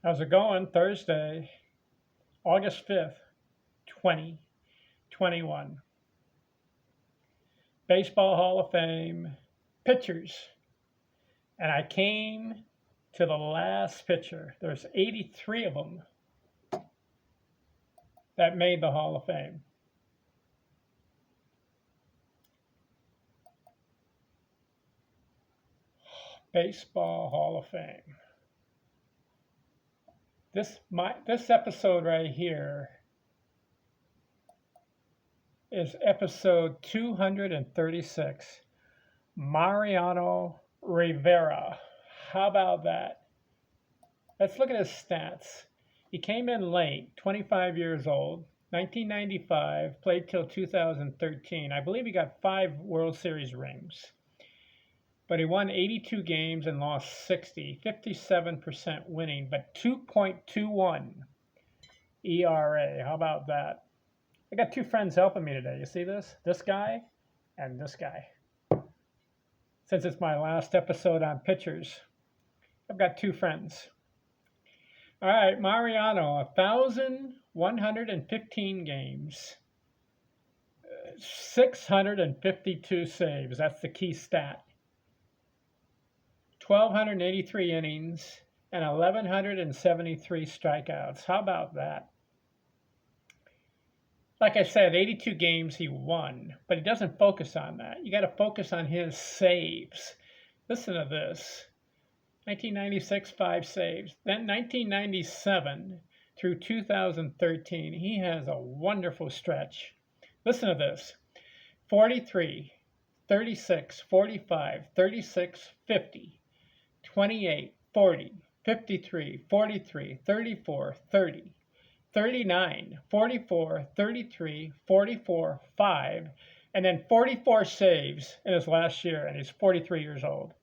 How's it going? Thursday, August 5th, 2021. Baseball Hall of Fame pitchers. And I came to the last pitcher. There's 83 of them that made the Hall of Fame. Baseball Hall of Fame. This episode right here is episode 236. Mariano Rivera. How about that? Let's look at his stats. He came in late, 25 years old, 1995, played till 2013. I believe he got 5 World Series rings. But he won 82 games and lost 60, 57% winning, but 2.21 ERA. How about that? I got 2 friends helping me today. You see this? This guy and this guy. Since it's my last episode on pitchers, I've got 2 friends. All right, Mariano, 1,115 games, 652 saves. That's the key stat. 1,283 innings and 1,173 strikeouts. How about that? Like I said, 82 games he won, but he doesn't focus on that. You got to focus on his saves. Listen to this. 1996, 5 saves. Then 1997 through 2013, he has a wonderful stretch. Listen to this. 43, 36, 45, 36, 50, 28, 40, 53, 43, 34, 30, 39, 44, 33, 44, 5, and then 44 saves in his last year, and he's 43 years old.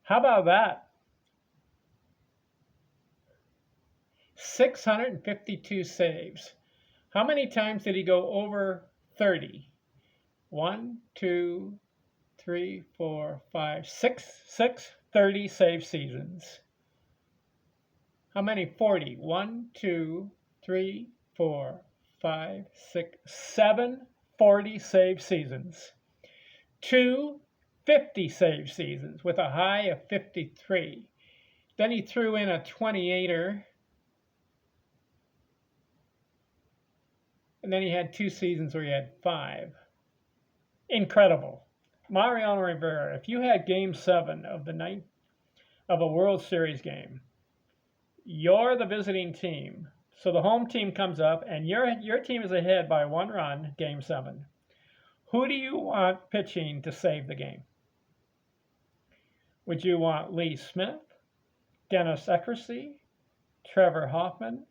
How about that? 652 saves. How many times did he go over 30? 1, 2, 3, 4, 5, 6, 30 save seasons. How many? 40. 1, 2, 3, 4, 5, 6, 7 40 save seasons. 2 50 save seasons with a high of 53. Then he threw in a 28er. And then he had 2 seasons where he had 5. Incredible. Mariano Rivera, if you had Game 7 of the night of a World Series game, you're the visiting team. So the home team comes up and your team is ahead by 1 run, Game 7. Who do you want pitching to save the game? Would you want Lee Smith, Dennis Eckersley, Trevor Hoffman,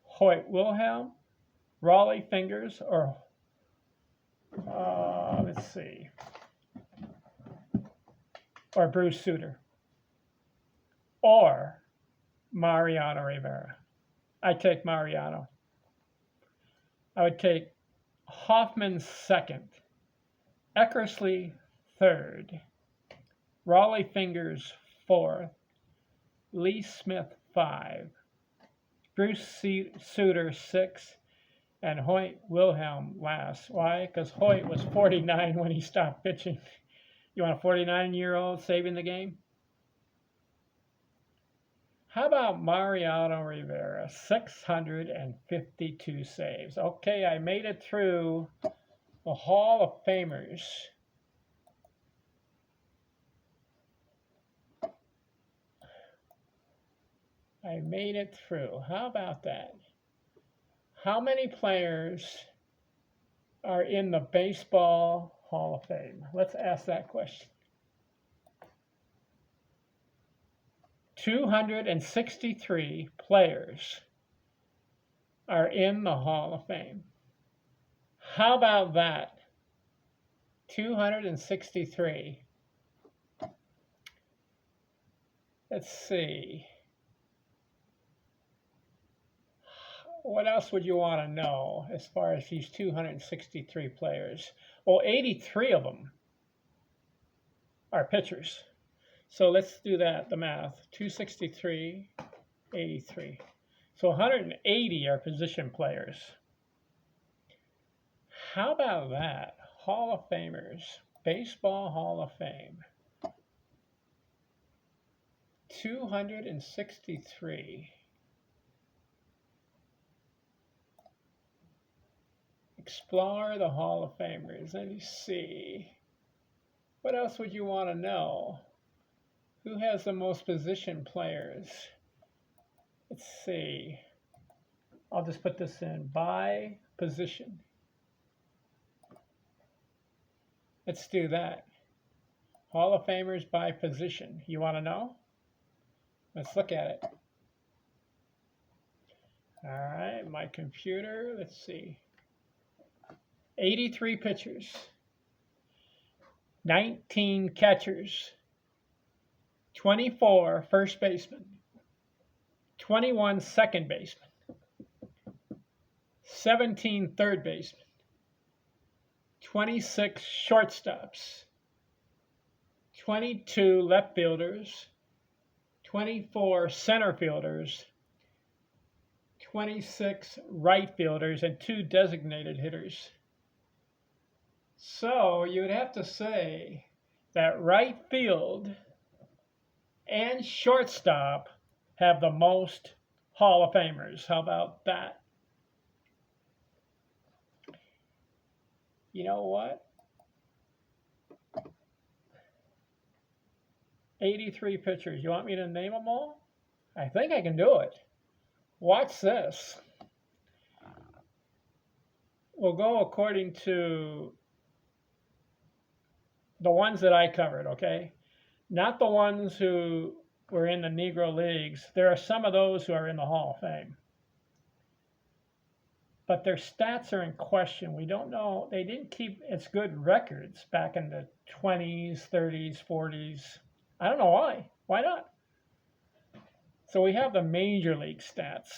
Hoyt Wilhelm, Raleigh Fingers, or let's see, or Bruce Sutter, or Mariano Rivera? I take Mariano. I would take Hoffman second, Eckersley third, Raleigh Fingers fourth, Lee Smith 5, Bruce Sutter 6, and Hoyt Wilhelm last. Why? Because Hoyt was 49 when he stopped pitching. You want a 49-year-old saving the game? How about Mariano Rivera? 652 saves. Okay, I made it through the Hall of Famers. I made it through. How about that? How many players are in the Baseball Hall of Fame? Let's ask that question. 263 players are in the Hall of Fame. How about that? 263. Let's see. What else would you want to know as far as these 263 players? Well, 83 of them are pitchers. So let's do that, the math. 263 83. So 180 are position players. How about that? Hall of Famers. Baseball Hall of Fame. 263. Explore the Hall of Famers. Let me see. What else would you want to know? Who has the most position players? Let's see. I'll just put this in by position. Let's do that. Hall of Famers by position. You want to know? Let's look at it. All right, my computer. Let's see. 83 pitchers. 19 catchers. 24 first basemen. 21 second basemen. 17 third basemen. 26 shortstops. 22 left fielders. 24 center fielders. 26 right fielders, and 2 designated hitters. So you would have to say that right field and shortstop have the most Hall of Famers. How about that? You know what? 83 pitchers. You want me to name them all? I think I can do it. Watch this. We'll go according to the ones that I covered, okay? Not the ones who were in the Negro Leagues. There are some of those who are in the Hall of Fame. But their stats are in question. We don't know. They didn't keep as good records back in the 20s, 30s, 40s. I don't know why. Why not? So we have the major league stats.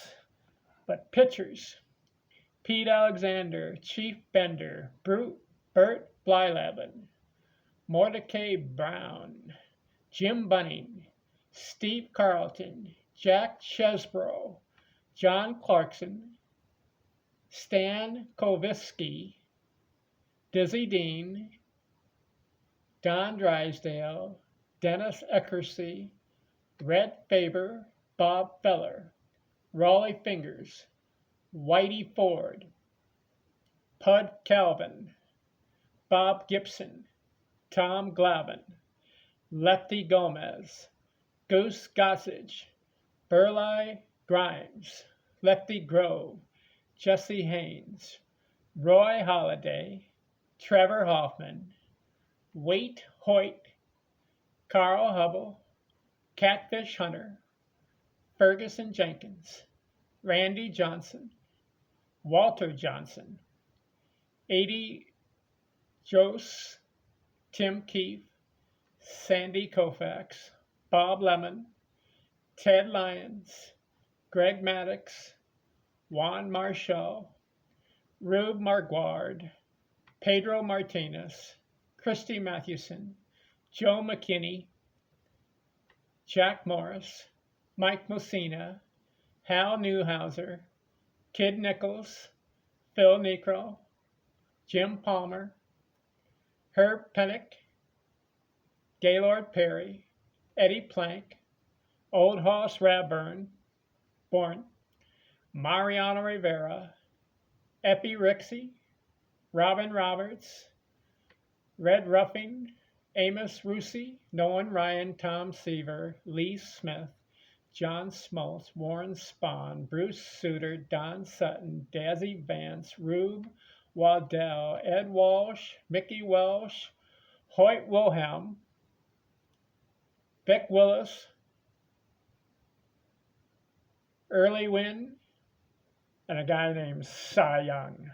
But pitchers: Pete Alexander, Chief Bender, Bert Blyleven, Mordecai Brown, Jim Bunning, Steve Carlton, Jack Chesbrough, John Clarkson, Stan Kovitsky, Dizzy Dean, Don Drysdale, Dennis Eckersey, Red Faber, Bob Feller, Raleigh Fingers, Whitey Ford, Pud Calvin, Bob Gibson, Tom Glavine, Lefty Gomez, Goose Gossage, Burleigh Grimes, Lefty Grove, Jesse Haynes, Roy Halladay, Trevor Hoffman, Waite Hoyt, Carl Hubble, Catfish Hunter, Ferguson Jenkins, Randy Johnson, Walter Johnson, Eddie Jose, Tim Keefe, Sandy Koufax, Bob Lemon, Ted Lyons, Greg Maddux, Juan Marshall, Rube Marquard, Pedro Martinez, Christy Mathewson, Joe McKinney, Jack Morris, Mike Mussina, Hal Newhouser, Kid Nichols, Phil Necro, Jim Palmer, Herb Pennock, Gaylord Perry, Eddie Plank, Old Hoss Radburn, Mariano Rivera, Eppie Rixey, Robin Roberts, Red Ruffing, Amos Rusey, Nolan Ryan, Tom Seaver, Lee Smith, John Smoltz, Warren Spahn, Bruce Sutter, Don Sutton, Dazzy Vance, Rube Waddell, Ed Walsh, Mickey Welsh, Hoyt Wilhelm, Beck Willis, Early Wynn, and a guy named Cy Young.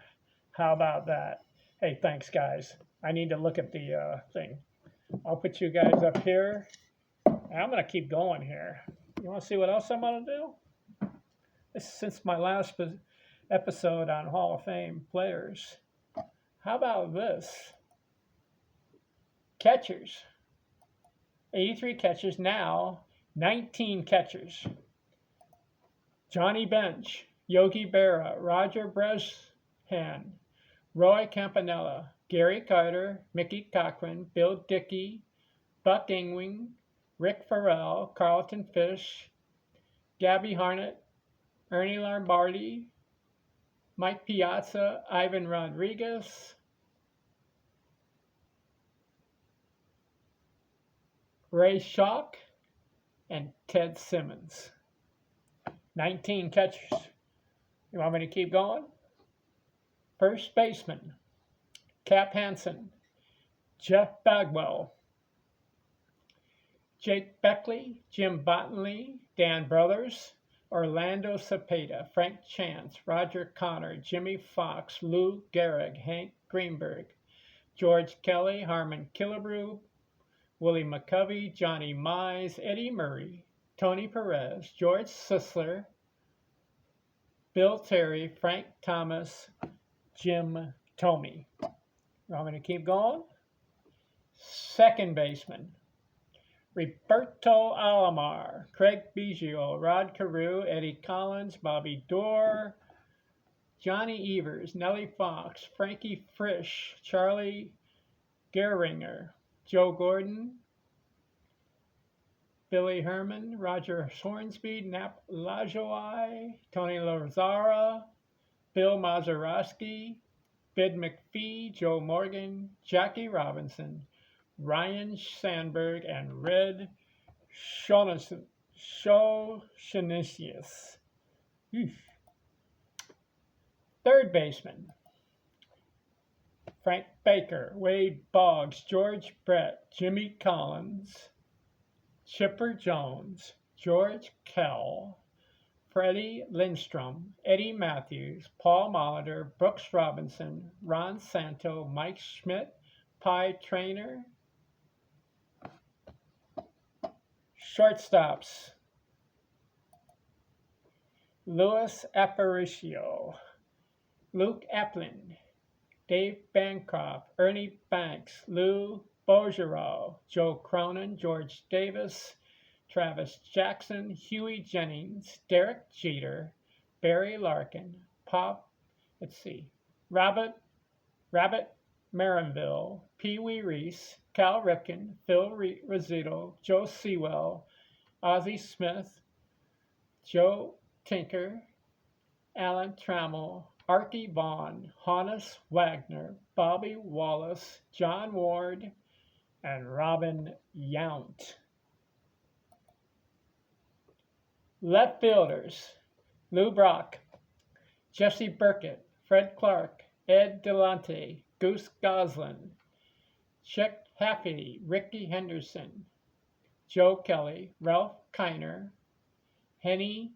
How about that? Hey, thanks, guys. I need to look at the thing. I'll put you guys up here. I'm going to keep going here. You want to see what else I'm going to do? This is since my last episode on Hall of Fame players. How about this? Catchers. 83 catchers, now 19 catchers. Johnny Bench, Yogi Berra, Roger Breshan, Roy Campanella, Gary Carter, Mickey Cochran, Bill Dickey, Buck Ingwing, Rick Farrell, Carlton Fish, Gabby Harnett, Ernie Lombardi, Mike Piazza, Ivan Rodriguez, Ray Schock, and Ted Simmons. 19 catchers. You want me to keep going? First baseman, Cap Hansen, Jeff Bagwell, Jake Beckley, Jim Bottonley, Dan Brothers, Orlando Cepeda, Frank Chance, Roger Connor, Jimmy Fox, Lou Gehrig, Hank Greenberg, George Kelly, Harmon Killebrew, Willie McCovey, Johnny Mize, Eddie Murray, Tony Perez, George Sisler, Bill Terry, Frank Thomas, Jim Thome. You want me to keep going? Second baseman, Roberto Alomar, Craig Biggio, Rod Carew, Eddie Collins, Bobby Dorr, Johnny Evers, Nellie Fox, Frankie Frisch, Charlie Gehringer, Joe Gordon, Billy Herman, Roger Hornsby, Nap Lajoie, Tony Lozara, Bill Mazeroski, Bid McPhee, Joe Morgan, Jackie Robinson, Ryan Sandberg, and Red Shonisius. Third baseman, Frank Baker, Wade Boggs, George Brett, Jimmy Collins, Chipper Jones, George Kell, Freddie Lindstrom, Eddie Matthews, Paul Molitor, Brooks Robinson, Ron Santo, Mike Schmidt, Pie Traynor. Shortstops, Louis Aparicio, Luke Eplin, Dave Bancroft, Ernie Banks, Lou Bogerow, Joe Cronin, George Davis, Travis Jackson, Huey Jennings, Derek Jeter, Barry Larkin, Rabbit Marinville, Pee Wee Reese, Cal Ripken, Phil Rizzuto, Joe Sewell, Ozzie Smith, Joe Tinker, Alan Trammell, Archie Vaughn, Hannes Wagner, Bobby Wallace, John Ward, and Robin Yount. Left fielders, Lou Brock, Jesse Burkett, Fred Clark, Ed Delante, Goose Goslin, Chick Haffey, Ricky Henderson, Joe Kelly, Ralph Kiner, Henny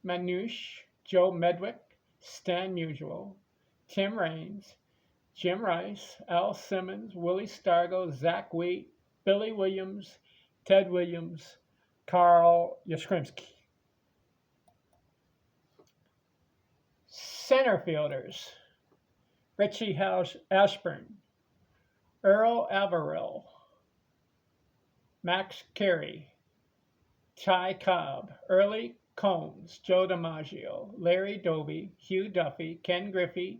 Manouche, Joe Medwick, Stan Musial, Tim Raines, Jim Rice, Al Simmons, Willie Stargell, Zach Wheat, Billy Williams, Ted Williams, Carl Yastrzemski. Center fielders, Richie Ashburn, Earl Averill, Max Carey, Ty Cobb, Early Combs, Joe DiMaggio, Larry Doby, Hugh Duffy, Ken Griffey,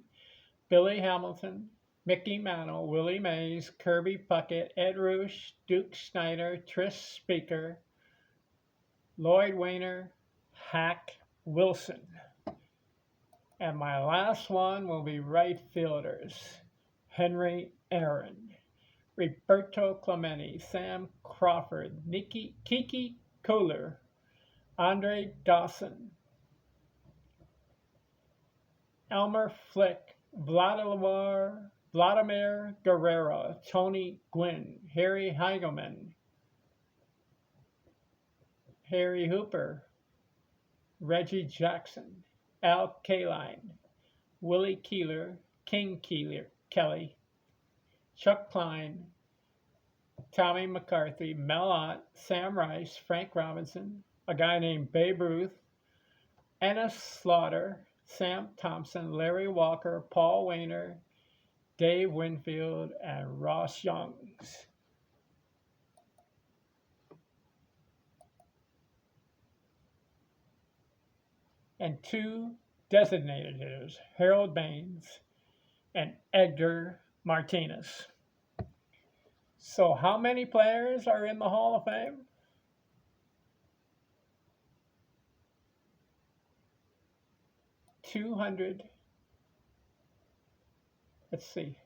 Billy Hamilton, Mickey Mantle, Willie Mays, Kirby Puckett, Ed Roosh, Duke Snyder, Tris Speaker, Lloyd Wainer, Hack Wilson. And my last one will be right fielders, Henry Aaron, Roberto Clemente, Sam Crawford, Kiki Kohler, Andre Dawson, Elmer Flick, Vladimir Guerrero, Tony Gwynn, Harry Heigelman, Harry Hooper, Reggie Jackson, Al Kaline, Willie Keeler, King Kelly, Chuck Klein, Tommy McCarthy, Mel Ott, Sam Rice, Frank Robinson, a guy named Babe Ruth, Ennis Slaughter, Sam Thompson, Larry Walker, Paul Wainer, Dave Winfield, and Ross Youngs. and 2 designated hitters, Harold Baines and Edgar Martinez. So how many players are in the Hall of Fame? 200. Let's see.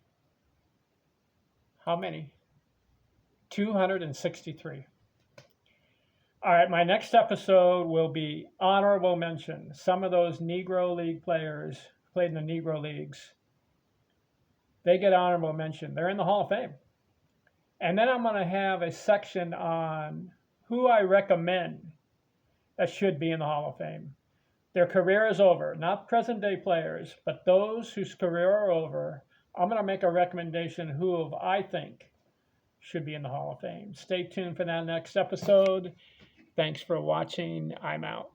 How many? 263. All right, my next episode will be honorable mention. Some of those Negro League players played in the Negro Leagues. They get honorable mention. They're in the Hall of Fame. And then I'm going to have a section on who I recommend that should be in the Hall of Fame. Their career is over, not present day players, but those whose career are over. I'm going to make a recommendation who I think should be in the Hall of Fame. Stay tuned for that next episode. Thanks for watching. I'm out.